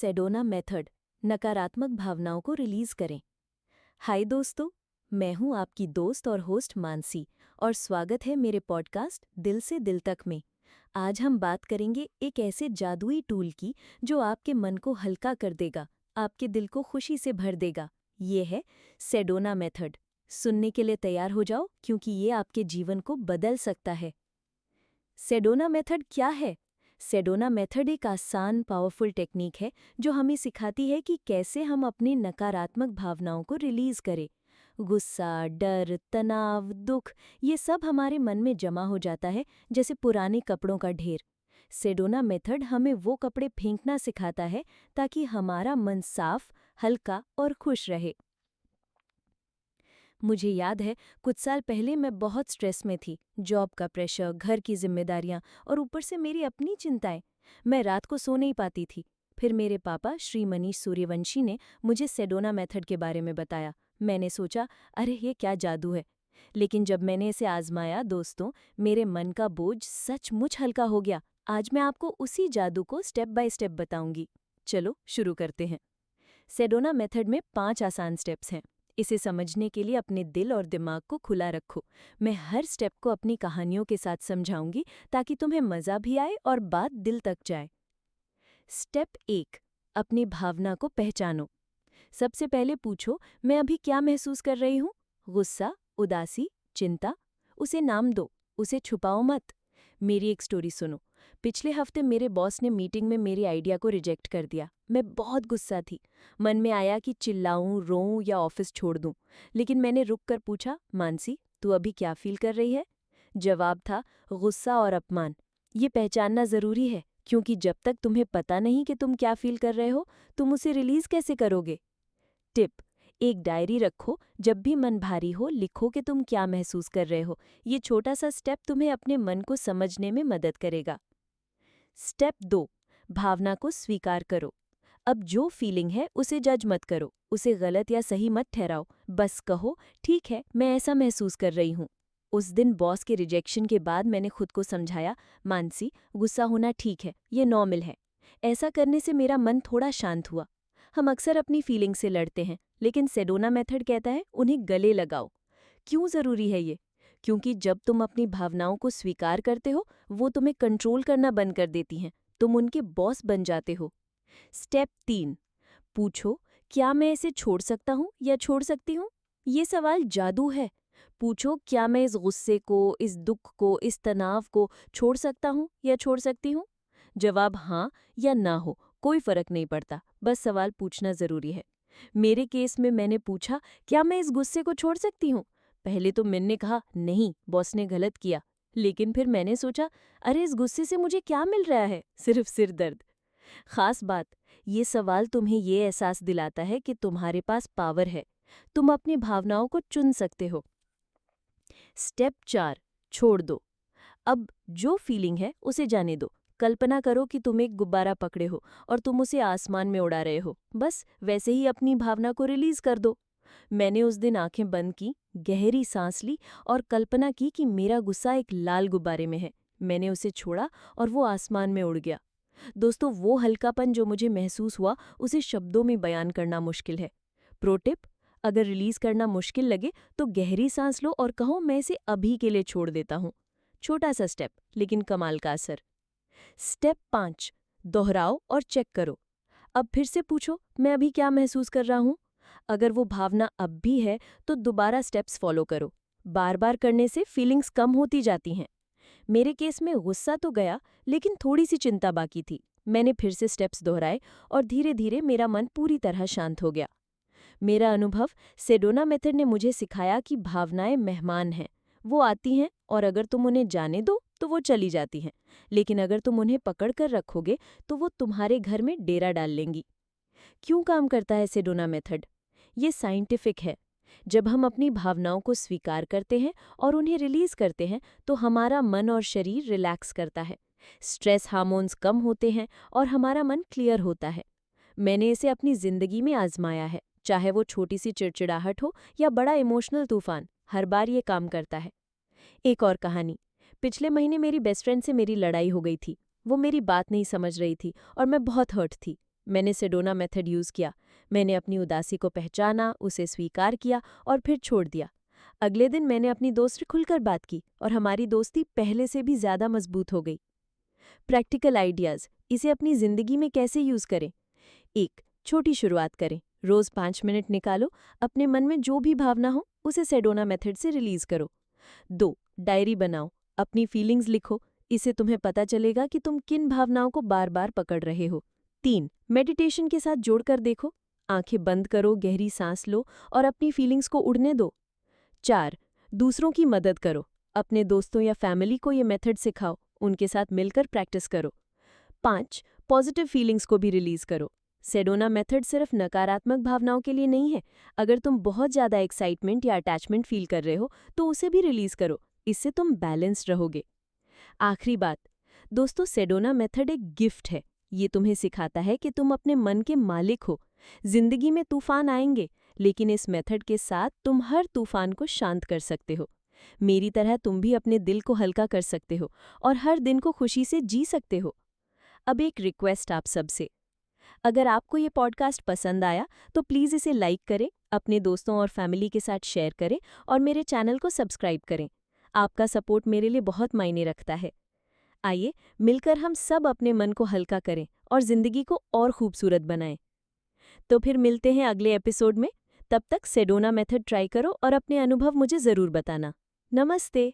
Sedona method, नकारात्मक भावनाओं को रिलीज करें। हाय दोस्तों, मैं हूं आपकी दोस्त और होस्ट मानसी और स्वागत है मेरे पॉडकास्ट दिल से दिल तक में। आज हम बात करेंगे एक ऐसे जादुई टूल की जो आपके मन को हल्का कर देगा, आपके दिल को खुशी से भर देगा। ये है सेडोना मेथड। सुनने के लिए तैयार हो जाओ क्योंकि ये आपके जीवन को बदल सकता है। सेडोना मेथड क्या है? सेडोना मेथड एक आसान पावरफुल टेक्निक है जो हमें सिखाती है कि कैसे हम अपनी नकारात्मक भावनाओं को रिलीज करें। गुस्सा, डर, तनाव, दुख, ये सब हमारे मन में जमा हो जाता है जैसे पुराने कपड़ों का ढेर। सेडोना मेथड हमें वो कपड़े फेंकना सिखाता है ताकि हमारा मन साफ, हल्का और खुश रहे। मुझे याद है, कुछ साल पहले मैं बहुत स्ट्रेस में थी। जॉब का प्रेशर, घर की जिम्मेदारियां और ऊपर से मेरी अपनी चिंताएं। मैं रात को सो नहीं पाती थी। फिर मेरे पापा श्री मनीष सूर्यवंशी ने मुझे सेडोना मेथड के बारे में बताया। मैंने सोचा, अरे ये क्या जादू है। लेकिन जब मैंने इसे आजमाया दोस्तों, मेरे मन का बोझ सचमुच हल्का हो गया। आज मैं आपको उसी जादू को स्टेप बाय स्टेप बताऊंगी। चलो शुरू करते हैं। सेडोना मेथड में 5 आसान स्टेप्स हैं। इसे समझने के लिए अपने दिल और दिमाग को खुला रखो। मैं हर स्टेप को अपनी कहानियों के साथ समझाऊंगी ताकि तुम्हें मज़ा भी आए और बात दिल तक जाए। स्टेप 1, अपनी भावना को पहचानो। सबसे पहले पूछो, मैं अभी क्या महसूस कर रही हूँ? गुस्सा, उदासी, चिंता? उसे नाम दो, उसे छुपाओ मत। मेरी एक स्टोरी सुनो। पिछले हफ्ते मेरे बॉस ने मीटिंग में मेरी आइडिया को रिजेक्ट कर दिया। मैं बहुत गुस्सा थी। मन में आया कि चिल्लाऊं, रोऊं या ऑफिस छोड़ दूं। लेकिन मैंने रुक कर पूछा, मानसी, तू अभी क्या फील कर रही है? जवाब था, गुस्सा और अपमान। ये पहचानना जरूरी है क्योंकि जब तक तुम्हें पता नहीं कि तुम क्या फील कर रहे हो, तुम उसे रिलीज कैसे करोगे? टिप: एक डायरी रखो। जब भी मन भारी हो, लिखो कि तुम क्या महसूस कर रहे हो। ये छोटा सा स्टेप तुम्हें अपने मन को समझने में मदद करेगा। स्टेप 2, भावना को स्वीकार करो। अब जो फीलिंग है उसे जज मत करो, उसे गलत या सही मत ठहराओ। बस कहो, ठीक है, मैं ऐसा महसूस कर रही हूँ। उस दिन बॉस के रिजेक्शन के बाद मैंने खुद को समझाया, मानसी, गुस्सा होना ठीक है, ये नॉर्मल है। ऐसा करने से मेरा मन थोड़ा शांत हुआ। हम अक्सर अपनी फीलिंग से लड़ते हैं, लेकिन सेडोना मेथड कहता है उन्हें गले लगाओ। क्यों ज़रूरी है ये? क्योंकि जब तुम अपनी भावनाओं को स्वीकार करते हो, वो तुम्हें कंट्रोल करना बंद कर देती हैं। तुम उनके बॉस बन जाते हो। स्टेप 3, पूछो, क्या मैं इसे छोड़ सकता हूँ या छोड़ सकती हूँ? ये सवाल जादू है। पूछो, क्या मैं इस गुस्से को, इस दुख को, इस तनाव को छोड़ सकता हूँ या छोड़ सकती हूँ? जवाब हाँ या ना हो, कोई फर्क नहीं पड़ता, बस सवाल पूछना जरूरी है। मेरे केस में मैंने पूछा, क्या मैं इस गुस्से को छोड़ सकती हूँ? पहले तो मैंने कहा, नहीं, बॉस ने गलत किया। लेकिन फिर मैंने सोचा, अरे इस गुस्से से मुझे क्या मिल रहा है? सिर्फ सिर दर्द। खास बात, ये सवाल तुम्हें ये एहसास दिलाता है कि तुम्हारे पास पावर है। तुम अपनी भावनाओं को चुन सकते हो। स्टेप 4, छोड़ दो। अब जो फीलिंग है उसे जाने दो। कल्पना करो कि तुम एक गुब्बारा पकड़े हो और तुम उसे आसमान में उड़ा रहे हो। बस वैसे ही अपनी भावना को रिलीज कर दो। मैंने उस दिन आंखें बंद की, गहरी सांस ली और कल्पना की कि मेरा गुस्सा एक लाल गुब्बारे में है। मैंने उसे छोड़ा और वो आसमान में उड़ गया। दोस्तों, वो हल्कापन जो मुझे महसूस हुआ, उसे शब्दों में बयान करना मुश्किल है। प्रो टिप: अगर रिलीज करना मुश्किल लगे तो गहरी सांस लो और कहो, मैं इसे अभी के लिए छोड़ देता हूँ। छोटा सा स्टेप, लेकिन कमाल का असर। स्टेप 5, दोहराओ और चेक करो। अब फिर से पूछो, मैं अभी क्या महसूस कर रहा हूँ? अगर वो भावना अब भी है तो दोबारा स्टेप्स फॉलो करो। बार बार करने से फीलिंग्स कम होती जाती हैं। मेरे केस में गुस्सा तो गया, लेकिन थोड़ी सी चिंता बाकी थी। मैंने फिर से स्टेप्स दोहराए और धीरे धीरे मेरा मन पूरी तरह शांत हो गया। मेरा अनुभव: सेडोना मेथड ने मुझे सिखाया कि भावनाएं मेहमान हैं। वो आती हैं और अगर तुम उन्हें जाने दो तो वो चली जाती हैं, लेकिन अगर तुम उन्हें पकड़ कर रखोगे तो वो तुम्हारे घर में डेरा डाल लेंगी। क्यों काम करता है सेडोना मेथड? ये साइंटिफिक है। जब हम अपनी भावनाओं को स्वीकार करते हैं और उन्हें रिलीज करते हैं तो हमारा मन और शरीर रिलैक्स करता है। स्ट्रेस हार्मोन्स कम होते हैं और हमारा मन क्लियर होता है। मैंने इसे अपनी जिंदगी में आजमाया है। चाहे वो छोटी सी चिड़चिड़ाहट हो या बड़ा इमोशनल तूफान, हर बार ये काम करता है। एक और कहानी। पिछले महीने मेरी बेस्ट फ्रेंड से मेरी लड़ाई हो गई थी। वो मेरी बात नहीं समझ रही थी और मैं बहुत हर्ट थी। मैंने सेडोना मेथड यूज़ किया। मैंने अपनी उदासी को पहचाना, उसे स्वीकार किया और फिर छोड़ दिया। अगले दिन मैंने अपनी दोस्त से खुलकर बात की और हमारी दोस्ती पहले से भी ज़्यादा मजबूत हो गई। प्रैक्टिकल आइडियाज़, इसे अपनी ज़िंदगी में कैसे यूज़ करें? 1. छोटी शुरुआत करें। रोज़ 5 मिनट निकालो, अपने मन में जो भी भावना हो उसे सेडोना मेथड से रिलीज़ करो। 2. डायरी बनाओ, अपनी फीलिंग्स लिखो, इससे तुम्हें पता चलेगा कि तुम किन भावनाओं को बार बार पकड़ रहे हो। 3. मेडिटेशन के साथ जोड़कर देखो, आंखें बंद करो, गहरी सांस लो और अपनी फीलिंग्स को उड़ने दो। 4. दूसरों की मदद करो, अपने दोस्तों या फैमिली को ये मेथड सिखाओ, उनके साथ मिलकर प्रैक्टिस करो। 5. पॉजिटिव फीलिंग्स को भी रिलीज करो। सेडोना मेथड सिर्फ नकारात्मक भावनाओं के लिए नहीं है। अगर तुम बहुत ज़्यादा एक्साइटमेंट या अटैचमेंट फील कर रहे हो तो उसे भी रिलीज करो, इससे तुम बैलेंस्ड रहोगे। आखिरी बात, दोस्तों, सेडोना मेथड एक गिफ्ट है। ये तुम्हें सिखाता है कि तुम अपने मन के मालिक हो। जिंदगी में तूफान आएंगे, लेकिन इस मेथड के साथ तुम हर तूफान को शांत कर सकते हो। मेरी तरह तुम भी अपने दिल को हल्का कर सकते हो और हर दिन को खुशी से जी सकते हो। अब एक रिक्वेस्ट आप सबसे, अगर आपको ये पॉडकास्ट पसंद आया तो प्लीज़ इसे लाइक करें, अपने दोस्तों और फैमिली के साथ शेयर करें और मेरे चैनल को सब्सक्राइब करें। आपका सपोर्ट मेरे लिए बहुत मायने रखता है। आइए मिलकर हम सब अपने मन को हल्का करें और ज़िंदगी को और खूबसूरत बनाएं। तो फिर मिलते हैं अगले एपिसोड में। तब तक सेडोना मेथड ट्राई करो और अपने अनुभव मुझे ज़रूर बताना। नमस्ते।